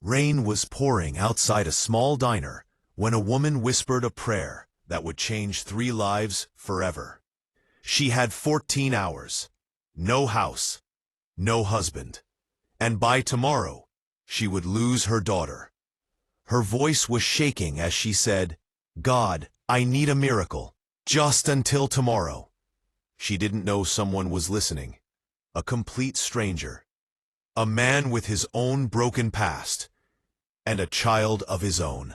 Rain was pouring outside a small diner when a woman whispered a prayer that would change 3 lives forever. She had 14 hours, no house, no husband, and by tomorrow, she would lose her daughter. Her voice was shaking as she said, "God, I need a miracle, just until tomorrow." She didn't know someone was listening. A complete stranger. A man with his own broken past, and a child of his own.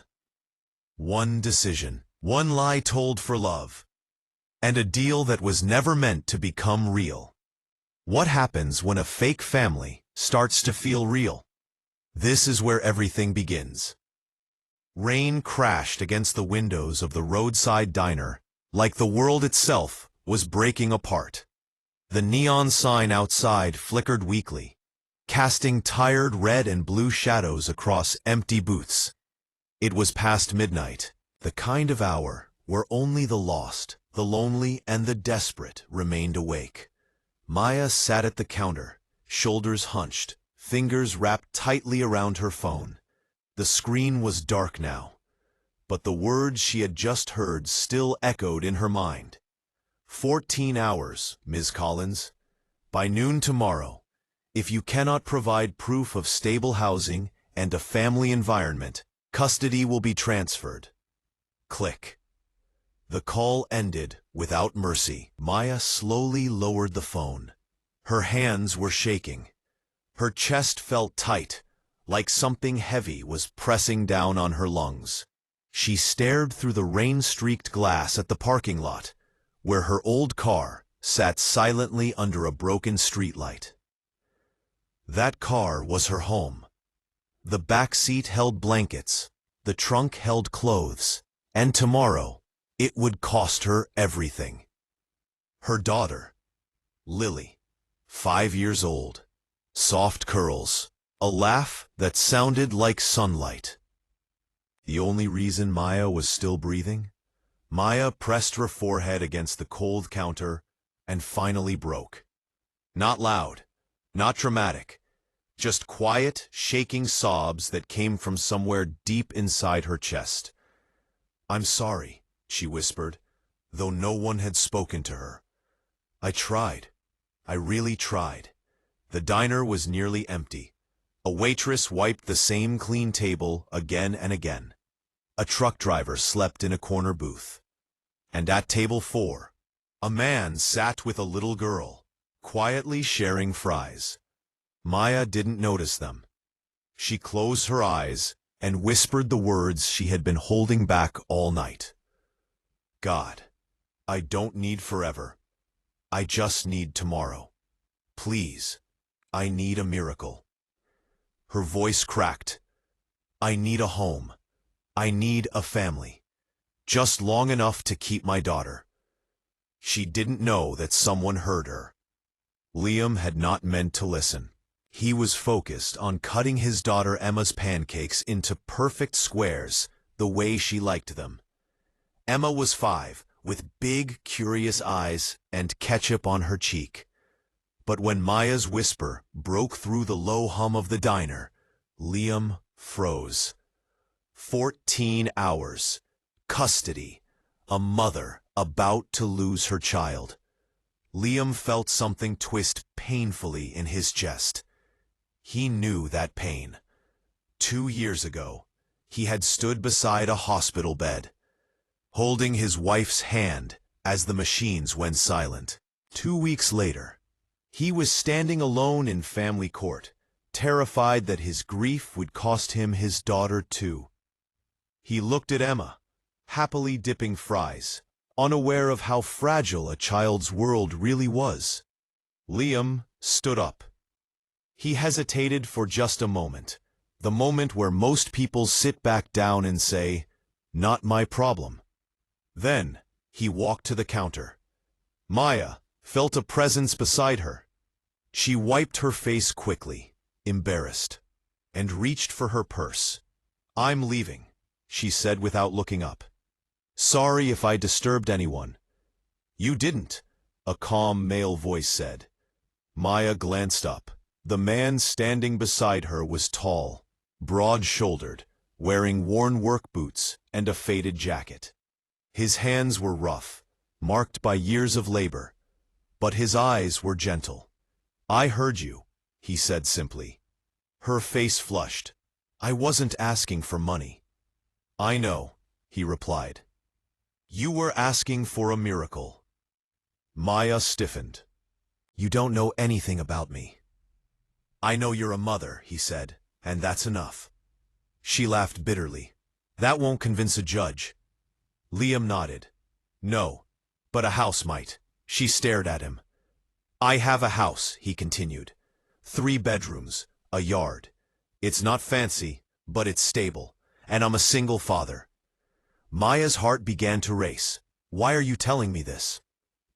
One decision, one lie told for love, and a deal that was never meant to become real. What happens when a fake family starts to feel real? This is where everything begins. Rain crashed against the windows of the roadside diner, like the world itself was breaking apart. The neon sign outside flickered weakly, casting tired red and blue shadows across empty booths. It was past midnight, the kind of hour where only the lost, the lonely, and the desperate remained awake. Maya sat at the counter, shoulders hunched, fingers wrapped tightly around her phone. The screen was dark now, but the words she had just heard still echoed in her mind. 14 hours, Ms. Collins. By noon tomorrow, if you cannot provide proof of stable housing and a family environment, custody will be transferred. Click. The call ended without mercy. Maya slowly lowered the phone. Her hands were shaking. Her chest felt tight, like something heavy was pressing down on her lungs. She stared through the rain-streaked glass at the parking lot, where her old car sat silently under a broken streetlight. That car was her home. The back seat held blankets, the trunk held clothes, and tomorrow it would cost her everything. Her daughter, Lily, 5 years old, soft curls, a laugh that sounded like sunlight. The only reason Maya was still breathing? Maya pressed her forehead against the cold counter and finally broke. Not loud, not dramatic, just quiet, shaking sobs that came from somewhere deep inside her chest. "I'm sorry," she whispered, though no one had spoken to her. "I tried. I really tried." The diner was nearly empty. A waitress wiped the same clean table again and again. A truck driver slept in a corner booth. And at table 4, a man sat with a little girl, quietly sharing fries. Maya didn't notice them. She closed her eyes and whispered the words she had been holding back all night. "God, I don't need forever. I just need tomorrow. Please, I need a miracle." Her voice cracked. "I need a home. I need a family. Just long enough to keep my daughter." She didn't know that someone heard her. Liam had not meant to listen. He was focused on cutting his daughter Emma's pancakes into perfect squares, the way she liked them. Emma was 5, with big, curious eyes and ketchup on her cheek. But when Maya's whisper broke through the low hum of the diner, Liam froze. 14 hours. Custody. A mother about to lose her child. Liam felt something twist painfully in his chest. He knew that pain. 2 years ago, he had stood beside a hospital bed, holding his wife's hand as the machines went silent. 2 weeks later, he was standing alone in family court, terrified that his grief would cost him his daughter too. He looked at Emma, happily dipping fries, unaware of how fragile a child's world really was. Liam stood up. He hesitated for just a moment, the moment where most people sit back down and say, "Not my problem." Then he walked to the counter. Maya felt a presence beside her. She wiped her face quickly, embarrassed, and reached for her purse. "I'm leaving," she said without looking up. "Sorry if I disturbed anyone." "You didn't," a calm male voice said. Maya glanced up. The man standing beside her was tall, broad-shouldered, wearing worn work boots and a faded jacket. His hands were rough, marked by years of labor, but his eyes were gentle. "I heard you," he said simply. Her face flushed. "I wasn't asking for money." "I know," he replied. "You were asking for a miracle." Maya stiffened. "You don't know anything about me." "I know you're a mother," he said, "and that's enough." She laughed bitterly. "That won't convince a judge." Liam nodded. "No, but a house might." She stared at him. "I have a house," he continued. 3 bedrooms, a yard. It's not fancy, but it's stable, and I'm a single father." Maya's heart began to race. "Why are you telling me this?"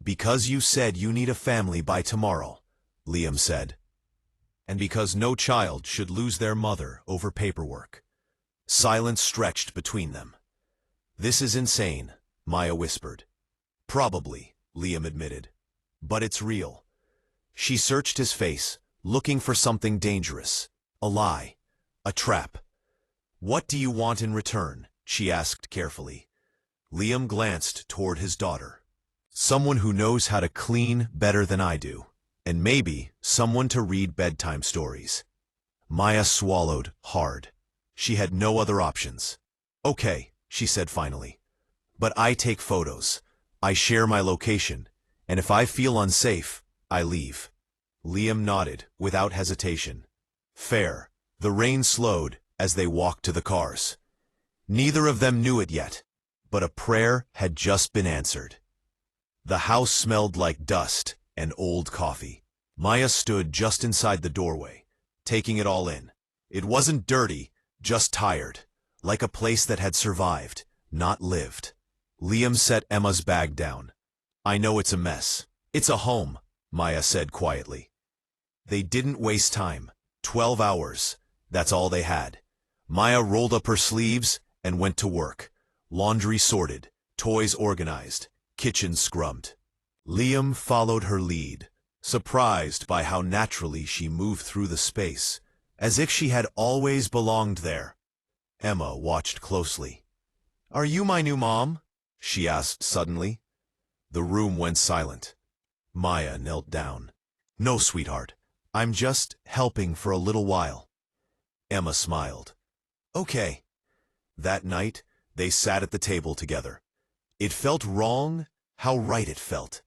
"Because you said you need a family by tomorrow," Liam said. "And because no child should lose their mother over paperwork." Silence stretched between them. "This is insane," Maya whispered. "Probably," Liam admitted. "But it's real." She searched his face, looking for something dangerous. A lie. A trap. "What do you want in return?" she asked carefully. Liam glanced toward his daughter. "Someone who knows how to clean better than I do, and maybe someone to read bedtime stories." Maya swallowed hard. She had no other options. "Okay," she said finally. "But I take photos. I share my location, and if I feel unsafe, I leave." Liam nodded without hesitation. "Fair." The rain slowed as they walked to the cars. Neither of them knew it yet, but a prayer had just been answered. The house smelled like dust and old coffee. Maya stood just inside the doorway, taking it all in. It wasn't dirty, just tired, like a place that had survived, not lived. Liam set Emma's bag down. "I know it's a mess. It's a home," Maya said quietly. They didn't waste time. 12 hours. That's all they had. Maya rolled up her sleeves and went to work. Laundry sorted, toys organized, kitchen scrubbed. Liam followed her lead, surprised by how naturally she moved through the space, as if she had always belonged there. Emma watched closely. "Are you my new mom?" she asked suddenly. The room went silent. Maya knelt down. "No, sweetheart. I'm just helping for a little while." Emma smiled. "Okay." That night, they sat at the table together. It felt wrong, how right it felt.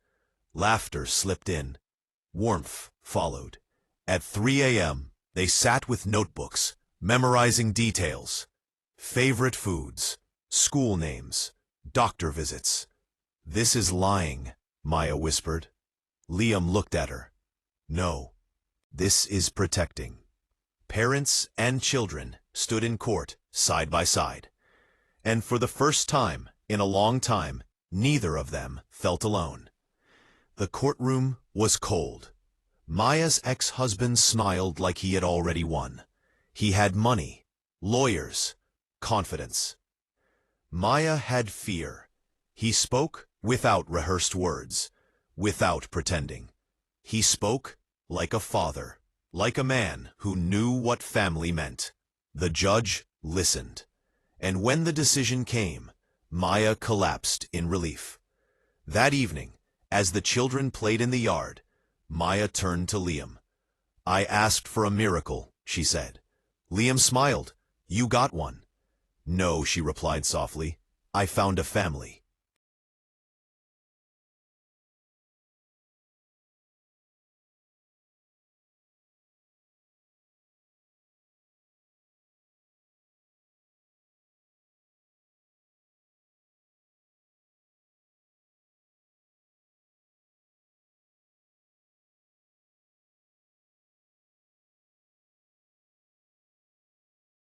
Laughter slipped in. Warmth followed. At 3 a.m., they sat with notebooks, memorizing details. Favorite foods, school names, doctor visits. "This is lying," Maya whispered. Liam looked at her. "No, this is protecting." Parents and children stood in court, side by side. And for the first time in a long time, neither of them felt alone. The courtroom was cold. Maya's ex-husband smiled like he had already won. He had money, lawyers, confidence. Maya had fear. He spoke without rehearsed words, without pretending. He spoke like a father, like a man who knew what family meant. The judge listened. And when the decision came, Maya collapsed in relief. That evening, as the children played in the yard, Maya turned to Liam. "I asked for a miracle," she said. Liam smiled. "You got one." "No," she replied softly. "I found a family."